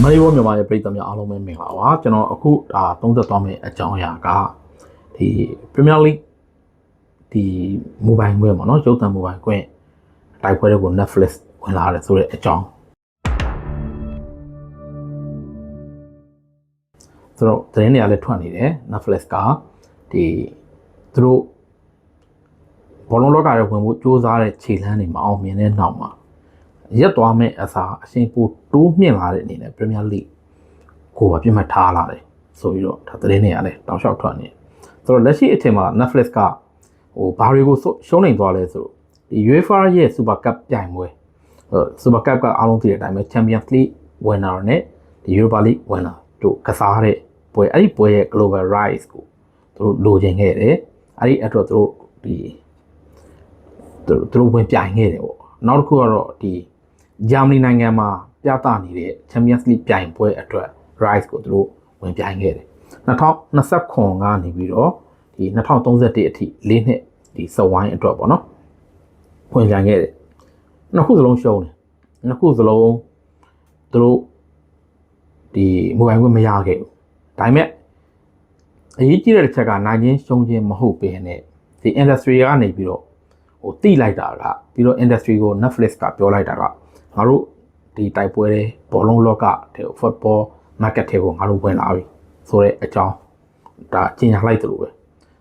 မလေးဘောမြန်မာရဲ့ပြည်သူများအားလုံးပဲမင်္ဂလာပါကျွန်တော်အခုသုံးသက်သွားမယ့်အကြောင်းအရာကဒီ Premier League ဒီ mobile ခွင့်ပေါ့နော်ရုပ်သံ mobile ခွင့်တိုက်ပွဲတွေကို Netflix ဝင်လာတယ်ဆိုတဲ့အကြောင်းဆိုတော့သတင်းတွေကလည်းထွက်နေတယ် Netflix ကဒီသူတို့ဘောလုံးလောကရဲ့ဝင်ဖို့စ조사တဲ့ခြေလှမ်းတွေမအောင်မြင်တဲ့နောက်မှာရက်သွားမဲ့အစားအရှင်ပိုတိုးမြင့်လာတဲ့အနေနဲ့ Premier League ကိုပြတ်မှတ်ထားလာတယ်ဆိုပြီးတော့ဒါသတင်းတွေကလည်းတောက်လျှောက်ထွက်နေတယ်ဆိုတော့လက်ရှိအချိန်မှာ Netflix ကဘာတွေကိုရှုံးနေသွားလဲဆိုဒီ UEFA ရဲ့ Super Cup ပြိုင်ပွဲSuper Cup ကအားလုံးသိတဲ့အတိုင်းပဲ Champions League winner နဲ့ဒီ Europa League winner တို့ကစားတဲ့ပွဲအဲ့ဒီပွဲရဲ့ Global Rights ကိုသူတို့လိုချင်ခဲ့တယ်အဲ့ဒီအတွက်သူတို့ဝင်ပြိုင်ခဲ့တယ်ပေါ့နောက်တစ်ခုကတော့ဒီဂျာမနီနိုင်ငံမှာပြသနေတဲ့ Champions League ပြိုင်ပွဲအတွက် Rights ကိုသူတို့ဝင်ပြိုင်ခဲ့တယ်2029ကနေပြီးတော့ဒီ2031အထိ၄နှစ်ဒီစဝိုင်းအတွက်ပေါ့နော်ဝင်ပြိုင်ခဲ့တယ်နှစ်ခုစလုံးရှုံးတယ်နှစ်ခုစလုံးသူတို့ဒီ mobile ခွင့်မရခဲ့ဘူးဒါပေမဲ့အရေးကြီးတဲ့တစ်ချက်ကနိုင်ချင်းရှုံးချင်းမဟုတ်ဘဲနဲ့ဒီ industry ကနေပြီးတော့တိလိုက်တာကပြီးတော့ industry ကို Netflix ကပြောလိုက်တာကငါတို့ဒီတိုက်ပွဲတွေဘောလုံးလောကတဲ့ football market တွေကိုငါတို့ဝင်လာပြီဆိုတဲ့အကြောင်းဒါကျင်ညာလိုက်တယ်လို့ပဲ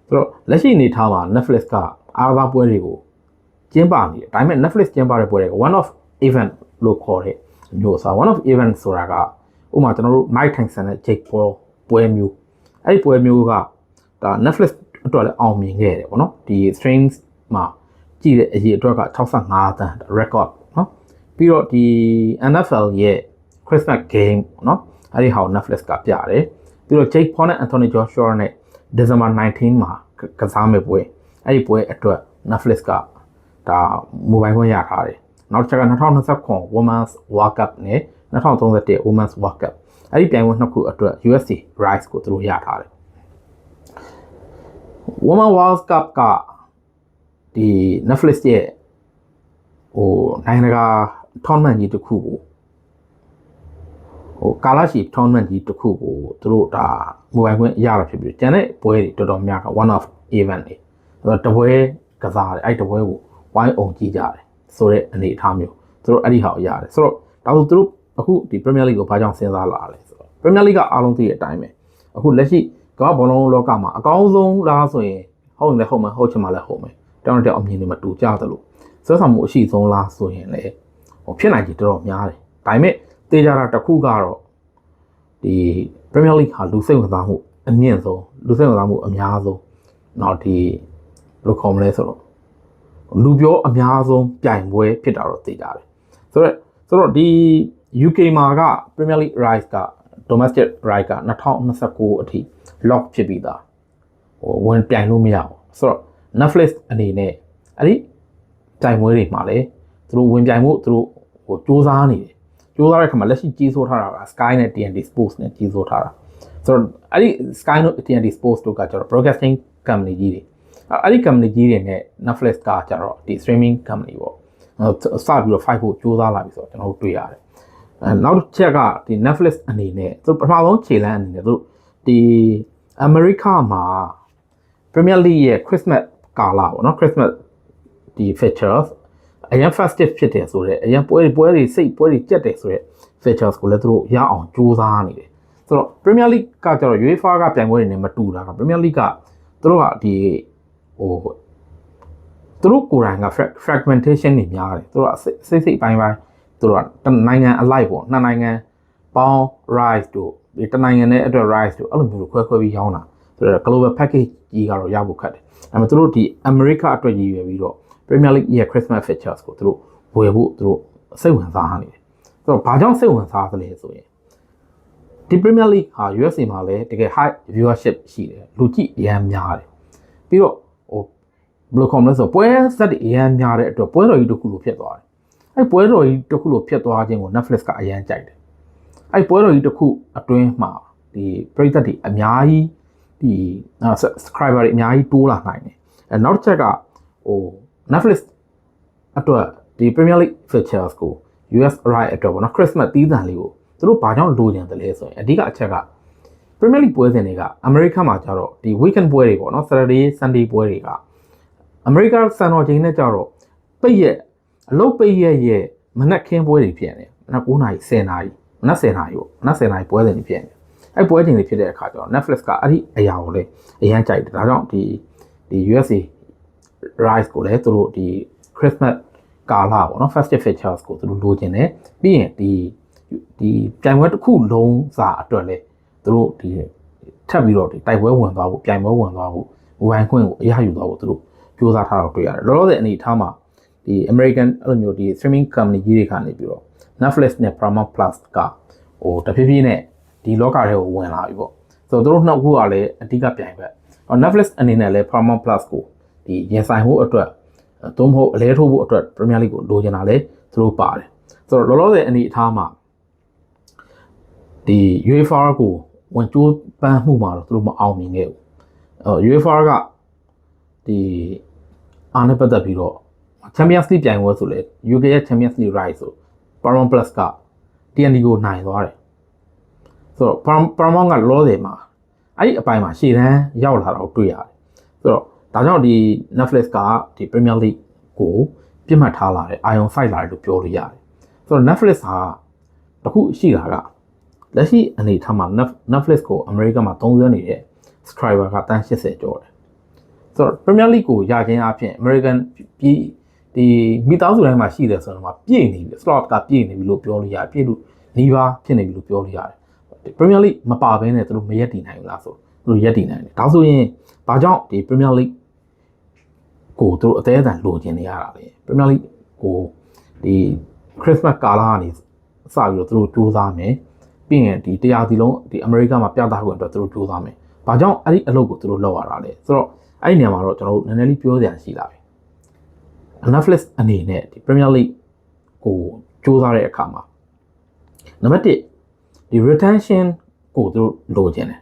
ဆိုတော့လက်ရှိအနေထားမှာ Netflix ကအားကစားပွဲတွေကိုကျင်းပနေတယ်ဒါပေမဲ့ Netflix ကျင်းပတဲ့ပွဲတွေက one of event လို့ခေါ်တဲ့မျိုးစား one of event ဆိုတာကဥပမာကျွန်တော်တို့ Mike Tyson နဲ့ Jake Paul ပွဲမျိုးအဲ့ဒီပွဲမျိုးကဒါ Netflix အတွက်လည်းအောင်မြင်ခဲ့တယ်ပေါ့နော်ဒီ streams မှာကြည့်တဲ့အရေးအတွက်က65တန်း record နော်ပြီးတော့ဒီ NFL ရဲ့ Christmas game နော်အဲ့ဒီဟာကို Netflix ကပြတယ်ပြီးတော့ Jake Paul နဲ့ Anthony Joshua နဲ့ December 19မှာကစားမယ့်ပွဲအဲ့ဒီပွဲအတွက် Netflix ကဒါ mobile ခွင့်ရထားတယ်နောက်တစ်ချက်က2029 Women's World Cup နဲ့2031 Women's World Cup အဲ့ဒီပြိုင်ပွဲနှစ်ခုအတွက် USC rights ကိုသူတို့ရထားတယ် Women's World Cup ကဒီ Netflix ရဲ့နိုင်ငံတကာ tournament ကြီးတစ်ခုကိုကာလရှည် tournament ကြီးတစ်ခုကိုသူတို့ဒါ mobile ခွင့်ရတာဖြစ်ပြီးကျန်တဲ့ပွဲတွေတော်တော်များက one of event တွေဆိုတော့တပွဲကစားတယ်အဲ့တပွဲကိုဝိုင်းအောင်ကြည့်ကြတယ်ဆိုတဲ့အနေအထားမျိုးသူတို့အဲ့ဒီဟာကိုရတယ်ဆိုတော့ဒါဆိုသူတို့အခုဒီ Premier League ကိုဘာကြောင့်စဉ်းစားလာလဲဆိုတော့ Premier League ကအားလုံးသိတဲ့အတိုင်းပဲအခုလက်ရှိကမ္ဘာဘောလုံးလောကမှာအကောင်းဆုံးလားဆိုရင်ဟုတ်ရင်လည်းဟုတ်မယ်ဟုတ်ချင်မှလည်းဟုတ်မယ်တောင်းတဲ့အမြင်တွေမတူကြသလိုဆွဲဆောင်မှုအရှိဆုံးလားဆိုရင်လည်းဖြစ်နိုင်ကြတော်တော်များတယ်ဒါပေမဲ့တေးကြတာတစ်ခုကတော့ဒီ Premier League ဟာလူစိတ်ဝင်စားမှုအမြင့်ဆုံးလူစိတ်ဝင်စားမှုအများဆုံးနောက်ဒီဘယ်လိုခေါ်မလဲဆိုတော့လူပြောအများဆုံးပြိုင်ပွဲဖြစ်တာတော့သိကြတယ်ဆိုတော့ဒီ UK မှာက Premier League rights က domestic right က2029အထိ lock ဖြစ်ပြီးသားဝင်ပြိုင်လို့မရဘူးဆိုတော့ Netflix အနေနဲ့အဲ့ဒီပြိုင်ပွဲတွေမှာလည်းသူတို့ဝင်ပြိုင်မှုသူတို့စူးစမ်းနေတယ်စူးစမ်းတဲ့အခါမှာလက်ရှိကြီးစိုးထားတာက Sky နဲ့ TNT Sports နဲ့ကြီးစိုးထားတာဆိုတော့အဲ့ဒီ Sky နဲ့ TNT Sports တို့ကကျတော့ broadcasting company ကြီးတွေအဲ့ဒီ company ကြီးတွေနဲ့ Netflix ကကျတော့ဒီ streaming company ပေါ့စပြီးတော့ fight ဖို့စူးစမ်းလာပြီဆိုတော့ကျွန်တော်တို့တွေ့ရတယ်နောက်တစ်ချက်ကဒီ Netflix အနေနဲ့သူပထမဆုံးခြေလှမ်းအနေနဲ့သူဒီ America မှာ Premier League ရဲ့ Christmas ကာလပေါ့နော် Christmas ဒီ features အရင် festive ဖြစ်တယ်ဆိုတော့အရင်ပွဲတွေစိတ်ပွဲတွေကြက်တယ်ဆိုတော့ features ကိုလည်းသူတို့ရအောင်စူးစမ်းနေတယ်ဆိုတော့ Premier League ကကျတော့ UEFA ကပြိုင်ပွဲတွေနဲ့မတူတာက Premier League ကသူတို့ကဒီသူတို့ကိုယ်တိုင်က fragmentation တွေများတယ်သူတို့ကစိတ်ပိုင်းသူတို့ကနိုင်ငံအလိုက်ပေါ့နှစ်နိုင်ငံပေါင်း rights တို့ဒီတနိုင်ငံနဲ့အတွက် rights တို့အဲ့လိုမျိုးခွဲပြီးရောင်းတာဆိုတော့ global package ကြီးကတော့ရဖို့ခက်တယ်ဒါပေမဲ့သူတို့ဒီ America အတွက်ကြီးရွယ်ပြီးတော့ Premier League ရဲ့ Christmas features ကိုသူတို့ဝယ်ဖို့သူတို့စိတ်ဝင်စားနေတယ်ဆိုတော့ဘာကြောင့်စိတ်ဝင်စားသလဲဆိုရင်ဒီ Premier League ဟာ USA မှာလည်းတကယ် high viewership ရှိတယ်လူကြည့်အများများတယ်ပြီးတော့ဘယ်လိုခေါ်မလဲဆိုပွဲဆက်တွေအများများတဲ့အတွက်ပွဲတော်ကြီးတစ်ခုလိုဖြစ်သွားတယ်အဲ့ပွဲတော်ကြီးတစ်ခုလိုဖြစ်သွားခြင်းကို Netflix ကအရန်ကြိုက်တယ်အဲ့ပွဲတော်ကြီးတစ်ခုအတွင်းမှာဒီပရိသတ်တွေအများကြီးဒီ subscriber တွေအများကြီးတိုးလာနိုင်တယ်နောက်တစ်ချက်က Netflix အတွက်ဒီ Premier League features ကို US right အတွက်ပေါ့နော် Christmas တီးသံလေးကို သူတို့ဘာကြောင့်လိုချင်တယ်လဲဆိုရင်အဓိကအချက်က Premier League ပွဲစဉ်တွေကအမေရိကန်မှာကျတော့ဒီ weekend ပွဲတွေပေါ့နော် Saturday Sunday ပွဲတွေကအမေရိကန်စံတော်ချိန်နဲ့ကျတော့ပိတ်ရက်အလုပ်ပိတ်ရက်ရဲ့မနက်ခင်းပွဲတွေဖြစ်နေတယ်မနက်9:00 10:00မနက်10:00ပေါ့မနက်10:00ပွဲစဉ်တွေဖြစ်နေတယ်အဲ့ပွဲချိန်တွေဖြစ်တဲ့အခါကျတော့ Netflix ကအဲ့ဒီအရာကိုလည်းအရန်ကြိုက်တယ်ဒါကြောင့်ဒီ USA Rise ကိုလည်းသူတို့ဒီ Christmas ကာလပေါ့နော် Festive Features ကိုသူတို့လိုချင်တယ်ပြီးရင်ဒီပြိုင်ပွဲတစ်ခုလုံးစာအတွက်လည်းသူတို့ဒီထပ်ပြီးတော့ဒီတိုက်ပွဲဝင်သွားဖို့ပြိုင်ပွဲဝင်သွားဖို့ဝိုင်းခွင့်ကိုအရယူသွားဖို့သူတို့ကြိုးစားထားတော့တွေ့ရတယ်လောလောဆယ်အနေထားမှာဒီ American အဲ့လိုမျိုးဒီ streaming company ကြီးတွေကနေပြီးတော့ Netflix နဲ့ Paramount Plus ကဟိုတဖြည်းဖြည်းနဲ့ဒီလောကထဲကိုဝင်လာပြီပေါ့ဆိုတော့သူတို့နှစ်ခုကလည်းအဓိကပြိုင်ဘက် Netflix အနေနဲ့လည်း Paramount Plus ကိုဒီရင်ဆိုင်ဖို့အတွက်သို့မဟုတ်အလဲထိုးဖို့အတွက် Premier League ကိုလိုချင်တာလည်းသူတို့ပါတယ်ဆိုတော့လောလောဆယ်အနေအထားမှာဒီ UEFA ကိုဝင်ကြိုးပမ်းမှုမှာတော့သူတို့မအောင်မြင်ခဲ့ဘူးUEFA ကဒီအားနဲ့ပတ်သက်ပြီးတော့ Champions League ပြိုင်ပွဲဆိုလေ UK ရဲ့ Champions League Rise ဆို Paramount Plus က TNT ကိုနိုင်သွားတယ်ဆိုတော့ Paramount ကလောဆယ်မှာအဲ့ဒီအပိုင်းမှာရှေ့တန်းရောက်လာတော့တွေ့ရတယ်ဆိုတော့ဒါကြောင့်ဒီ Netflix ကဒီ Premier League ကိုပြစ်မှတ်ထားလာတယ်အာရုံစိုက်လာတယ်လို့ပြောလို့ရတယ်ဆိုတော့ Netflix ဟာတခုရှိတာကလက်ရှိအနေထားမှာ Netflix ကို America မှာသုံးစွဲနေတဲ့ subscriber ကတန်း80ကျော်တယ်ဆိုတော့ Premier League ကိုရခြင်းအပြင် American ပြည်ဒီမိသားစုတိုင်းမှာရှိတယ်ဆိုတော့ပြည့်နေပြီ slot ကပြည့်နေပြီလို့ပြောလို့ရတယ်ပြည့်လို့နီးပါးဖြစ်နေပြီလို့ပြောလို့ရတယ် Premier League မပါဘဲနဲ့သူတို့မရက်တည်နိုင်ဘူးလားဆိုသူတို့ရက်တည်နိုင်တယ်ဒါဆိုရင်ဘာကြောင့်ဒီ Premier League ကိုသူတို့အသေးအံလိုချင်နေရတာလေ Premier League ကိုဒီ Christmas ကာလကနေစပြီးတော့သူတို့စူးစမ်းမယ်ပြီးရင်ဒီတရားစီလုံးဒီ America မှာပြသခွင့်အတွက်သူတို့စူးစမ်းမယ်ဘာကြောင့်အဲ့ဒီအလုပ်ကိုသူတို့လုပ်ရတာလဲဆိုတော့အဲ့ဒီနေရာမှာတော့ကျွန်တော်တို့နည်းနည်းလေးပြောစရာရှိလာပြီ Netflix အနေနဲ့ဒီ Premier League ကိုစူးစမ်းတဲ့အခါမှာနံပါတ်1ဒီ retention ကိုသူတို့လိုချင်တယ်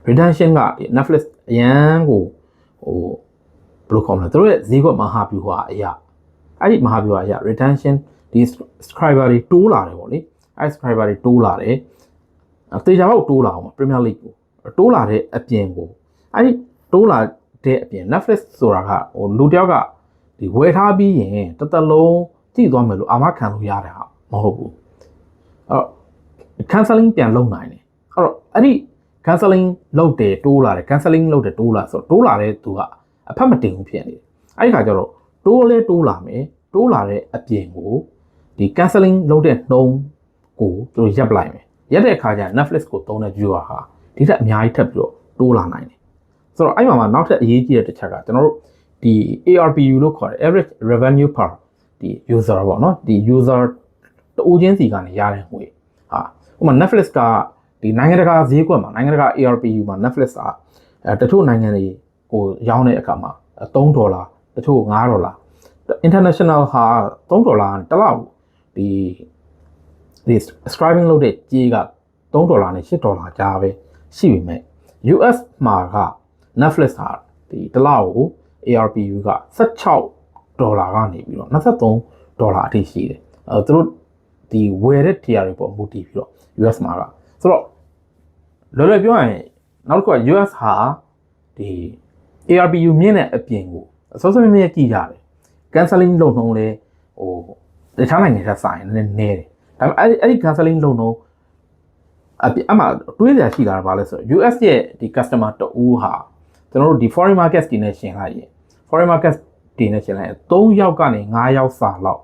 retention ကဒီ Netflix အရန်ကိုဟိုဘယ်လိုခေါ်မလဲသူတို့ရဲ့ဈေးကွက်မဟာဗျူဟာအရာအဲ့ဒီမဟာဗျူဟာအရာ retention ဒီ subscriber တွေတိုးလာတယ်ပေါ့လေအဲ့ subscriber တွေတိုးလာတယ်တေချာတော့တိုးလာအောင် Premier League ကိုတိုးလာတဲ့အပြင်ကိုအဲ့ဒီတိုးလာတဲ့အပြင် Netflix ဆိုတာကဟိုလူတယောက်ကဒီဝယ်ထားပြီးရင်တစ်သက်လုံးကြည့်သွားမယ်လို့အာမခံလို့ရတဲ့ဟာမဟုတ်ဘူးအဲ့ canceling ပြန်လုပ်နိုင်တယ်အဲ့တော့အဲ့ဒီ canceling လုပ်တယ်တိုးလာတယ် canceling လုပ်တယ်တိုးလာဆိုတော့တိုးလာတဲ့သူကအဖက်မတင်ဘူးဖြစ်နေတယ်အဲ့ဒီခါကျတော့တိုးလဲတိုးလာမယ်တိုးလာတဲ့အပြင်ကိုဒီ canceling လုပ်တဲ့နှုံးကိုသူတို့ရပ်ပလိုက်မယ်ရပ်တဲ့အခါကျ Netflix ကိုသုံးတဲ့ viewer ဟာဒီထက်အများကြီးထပ်ပြီးတော့တိုးလာနိုင်တယ်ဆိုတော့အဲ့မှာနောက်ထပ်အရေးကြီးတဲ့တစ်ချက်ကကျွန်တော်တို့ဒီ ARPU လို့ခေါ်တယ် average revenue per ဒီ user ပေါ့နော်ဒီ user တူချင်းစီကနေရတဲ့ငွေဟာဥပမာ Netflix ကဒီနိုင်ငံတကာဈေးကွက်မှာနိုင်ငံတကာ ARPU မှာ Netflix ကတချို့နိုင်ငံတွေကိုရောင်းတဲ့အခါမှာ$3တချို့$5 international ဟာ$3တစ်လောက်ဒီsubscribing လုပ်တဲ့ကြေးက$3နဲ့$8ကြားပဲရှိပေမဲ့ US မှာက Netflix ဟာဒီတစ်လောက်ကို ARPU က$16ကနေပြီးတော့$23အထိရှိတယ်သူတို့ဒီဝယ်တဲ့ tier တွေပေါ်မူတည်ပြီးတော့ US မှာကဆိုတော့လွယ်လွယ်ပြောရင်နောက်တစ်ခုက US ဟာဒီ ARPU မြင့်တဲ့အပြင်ကိုစောစောမြင့်ကြည့်ကြတယ် canceling လုပ်နှုန်းလဲဟိုတခြားနိုင်ငံထက်စာရင်နည်းတယ်ဒါပေမဲ့အဲ့ဒီ canceling လုပ်နှုန်းအမှတွေးစရာရှိတာကဘာလဲဆိုတော့ US ရဲ့ဒီ customer တဦးဟာကျွန်တော်တို့ဒီ foreign market တွေနဲ့ရှင်လိုက်ရင် foreign market တွေနဲ့ရှင်လိုက်ရင်3ယောက်ကနေ5ယောက်စာလောက်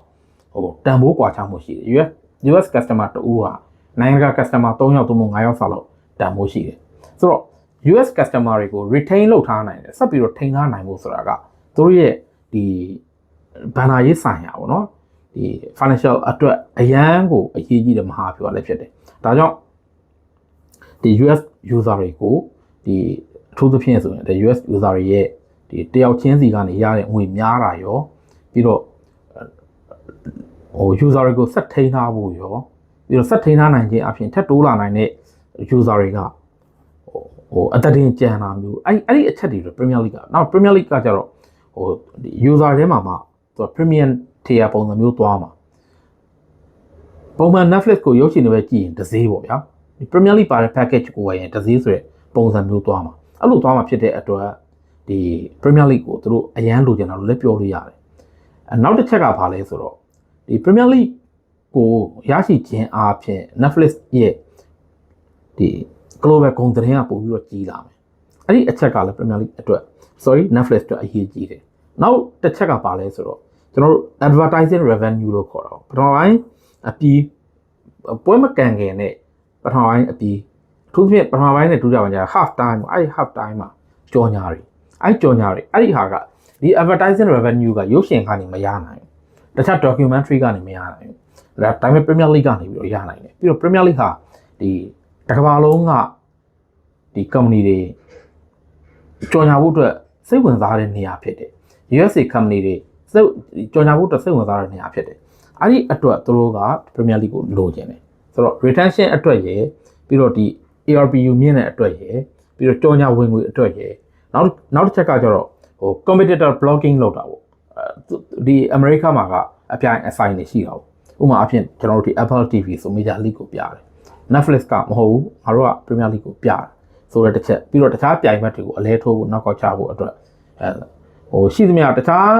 ဟိုတန်ဖိုးကွာခြားမှုရှိတယ် US customer တဦးဟာနိုင်ငံက customer 3ယောက်သို့မဟုတ်5ယောက်စာလောက်တန်ဖိုးရှိတယ်ဆိုတော့ US customer တွေကို retain လုပ်ထားနိုင်တယ်ဆက်ပြီးတော့ထိန်းထားနိုင်ဖို့ဆိုတာကသူတို့ရဲ့ဒီဘဏ္ဍာရေးဆိုင်ရာပေါ့နော်ဒီ financial အတွက်အရန်ကိုအရေးကြီးတဲ့မဟာဗျူဟာလည်းဖြစ်တယ်ဒါကြောင့်ဒီ US user တွေကိုဒီအထူးသဖြင့်ဆိုရင်ဒီ US user တွေရဲ့ဒီတယောက်ချင်းစီကနေရတဲ့ငွေများတာရောပြီးတော့ဟို user တွေကိုဆက်ထိန်းထားဖို့ရောပြီးတော့ဆက်ထိန်းထားနိုင်ခြင်းအပြင်ထပ်တိုးလာနိုင်တဲ့ user တွေကဟိုအသက်တင်ကြံတာမျိုးအဲ့ဒီအချက်တွေ Premier League ကနောက် Premier League ကကြတော့ဟို user ထဲမှာမှသူ premium tier ပုံစံမျိုးသွားမှာ ပုံမှန် Netflix ကိုရုပ်ရှင်တွေပဲကြည့်ရင်တစ်စည်းပေါ့ဗျာဒီ Premier League ပါတဲ့ package ကိုဝယ်ရင်တစ်စည်းဆိုတဲ့ပုံစံမျိုးသွားမှာအဲ့လိုသွားမှာဖြစ်တဲ့အတွက်ဒီ Premier League ကိုသူတို့အရန်လိုချင်တာလို့လည်းပြောလို့ရတယ်နောက်တစ်ချက်ကဘာလဲဆိုတော့ဒီ Premier League ကိုရရှိခြင်းအားဖြင့် Netflix ရဲ့ဒီ global ကုန်သတင်းကပို့ပြီးတော့ကြီးလာမယ်အဲ့ဒီအချက်ကလည်း Premier League အတွက် Netflix အတွက်အရေးကြီးတယ်နောက်တစ်ချက်ကဘာလဲဆိုတော့ကျွန်တော်တို့ advertising revenue လို့ခေါ်တာပထမပိုင်းအပြီးပွဲမကန်ခင်နဲ့ပထမပိုင်းအပြီးအထူးသဖြင့်ပထမပိုင်းနဲ့ဒုတိယပိုင်းကျ half time အဲ့ half time မှာကြော်ညာတွေအဲ့ကြော်ညာတွေအဲ့ဒီဟာကဒီ advertising revenue ကရုပ်ရှင်ကနေမရနိုင်ဘူးတခြား documentary ကနေမရနိုင်ဘူးဒါဒါပေမဲ့ Premier League ကနေပြီးတော့ရနိုင်တယ်ပြီးတော့ Premier League ဟာဒီတစ်ကမ္ဘာလုံးကဒီ company တွေကြော်ညာဖို့အတွက်စိတ်ဝင်စားတဲ့နေရာဖြစ်တယ် USA company တွေကြော်ညာဖို့အတွက်စိတ်ဝင်စားတဲ့နေရာဖြစ်တယ်အဲ့ဒီအတွက်သူတို့က Premier League ကိုလိုချင်တယ်ဆိုတော့ retention အတွက်ရယ်ပြီးတော့ဒီ ARPU မြင့်တဲ့အတွက်ရယ်ပြီးတော့ကြော်ညာဝင်ငွေအတွက်ရယ်နောက်တစ်ချက်ကကျတော့ဟို competitor blocking လုပ်တာပေါ့ဒီ America မှာကအပြိုင်အဆိုင်တွေရှိတာပေါ့ဥပမာအဖြစ်ကျွန်တော်တို့ဒီ Apple TV ဆို Major League ကိုပြတယ် Netflix ကမဟုတ်ဘူးငါတို့က Premier League ကိုပြတယ်ဆိုတော့တစ်ချက်ပြီးတော့တခြားပြိုင်ဘက်တွေကိုအလဲထိုးဖို့နောက်ကောက်ချဖို့အတွက်ဟိုရှိသမျှတခြား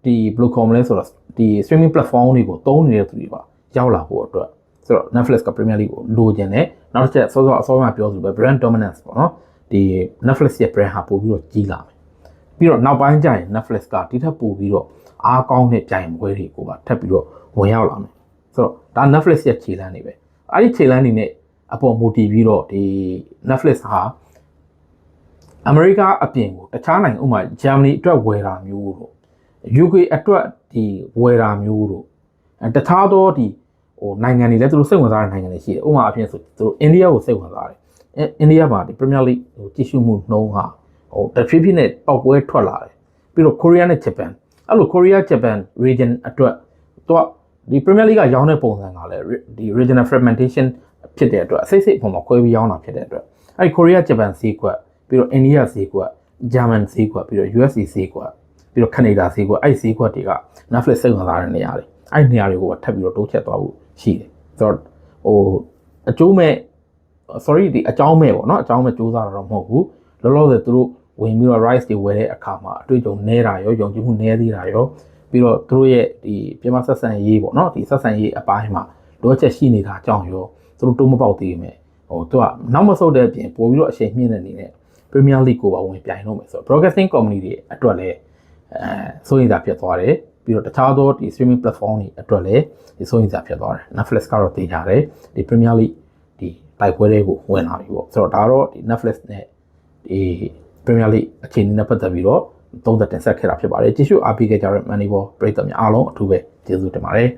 ဒီ blue com လဲဆိုတော့ဒီ streaming platform တွေကိုသုံးနေတဲ့သူတွေပါရောက်လာဖို့အတွက်ဆိုတော့ Netflix က Premier League ကိုလိုချင်တယ်နောက်တစ်ချက်စောစောမှပြောသလိုပဲ brand dominance ပေါ့နော်ဒီ Netflix ရဲ့ brand ဟာပို့ပြီးတော့ကြီးလာမယ်ပြီးတော့နောက်ပိုင်းကျရင် Netflix ကဒီထက်ပိုပြီးတော့အားကောင်းတဲ့ပြိုင်ပွဲတွေကိုပါထပ်ပြီးတော့ဝင်ရောက်လာမယ်ဆိုတော့ဒါ Netflix ရဲ့ခြေလှမ်းတွေပဲအဲ့ဒီခြေလှမ်းတွေနဲ့အပေါ်မူတည်ပြီးတော့ဒီ Netflix ဟာအမေရိကအပြင်ကိုတခြားနိုင်ငံဥပမာ Germany အတွက်ဝယ်တာမျိုးတို့ UK အတွက်ဒီဝယ်တာမျိုးတို့တခြားသောဒီဟိုနိုင်ငံတွေလည်းသူတို့စိတ်ဝင်စားတဲ့နိုင်ငံတွေရှိတယ်ဥပမာအဖြစ်ဆိုသူတို့အိန္ဒိယကိုစိတ်ဝင်စားတယ်အိန္ဒိယမှာဒီ Premier League ဟိုကြည့်ရှုမှုနှုန်းဟာဟိုတဖြည်းဖြည်းနဲ့ပေါက်ပွဲထွက်လာတယ်ပြီးတော့ Korea နဲ့ Japan အဲ့လို Korea Japan region အတွက်သူကဒီ Premier League ကရောင်းတဲ့ပုံစံကလည်းဒီ regional fragmentation ဖြစ်တဲ့အတွက်အစိတ်စိတ်အပေါ်မှာခွဲပြီးရောင်းတာဖြစ်တဲ့အတွက်အဲ့ဒီ Korea Japan ဈေးကွက်ပြီးတော့ India ဈေးကွက် German ဈေးကွက်ပြီးတော့ USA ဈေးကွက်ပြီးတော့ Canada ဈေးကွက်အဲ့ဈေးကွက်တွေက Netflix စိတ်ဝင်စားတဲ့နေရာတွေအဲ့နေရာတွေကိုထပ်ပြီးတော့တိုးချက်သွားဖို့ရှိတယ်ဆိုတော့ဟိုအကျိုးမဲ့ sorry ဒီအကြောင်းမဲ့ပေါ့နော်အကြောင်းမဲ့စူးစမ်းတာတော့မဟုတ်ဘူးလောလောဆယ်သူတို့ဝင်ပြီးတော့ rice တွေဝယ်တဲ့အခါမှာအတွေ့အကြုံနည်းတာရောယုံကြည်မှုနည်းသေးတာရောပြီးတော့သူတို့ရဲ့ဒီပြည်မဆက်ဆံရေးပေါ့နော်ဒီဆက်ဆံရေးအပိုင်းမှာလိုအပ်ချက်ရှိနေတာအကြောင်းရောသူတို့တိုးမပေါက်သေးမယ်ဟိုသူကနောက်မဆုတ်တဲ့အပြင်ပို့ပြီးတော့အချိန်မြင့်တဲ့အနေနဲ့ Premier League ကိုပါဝင်ပြိုင်တော့မယ်ဆိုတော့ broadcasting company တွေအတွက်လည်းစိုးရိမ်စာဖြစ်သွားတယ်ပြီးတော့တခြားသောဒီ streaming platform တွေအတွက်လည်းဒီစိုးရိမ်စာဖြစ်သွားတယ် Netflix ကတော့သိကြတယ်ဒီ Premier League ဒီတိုက်ပွဲတွေကိုဝင်လာပြီပေါ့ဆိုတော့ဒါတော့ဒီ Netflix နဲ့ဒီ Premier League အခြေအနေနဲ့ပတ်သက်ပြီးတော့သုံးသပ်တင်ဆက်ခဲ့တာဖြစ်ပါတယ်ကြည့်ရှုအားပေးခဲ့ကြတဲ့ Moneyball ပရိသတ်များအားလုံးအထူးပဲကျေးဇူးတင်ပါတယ်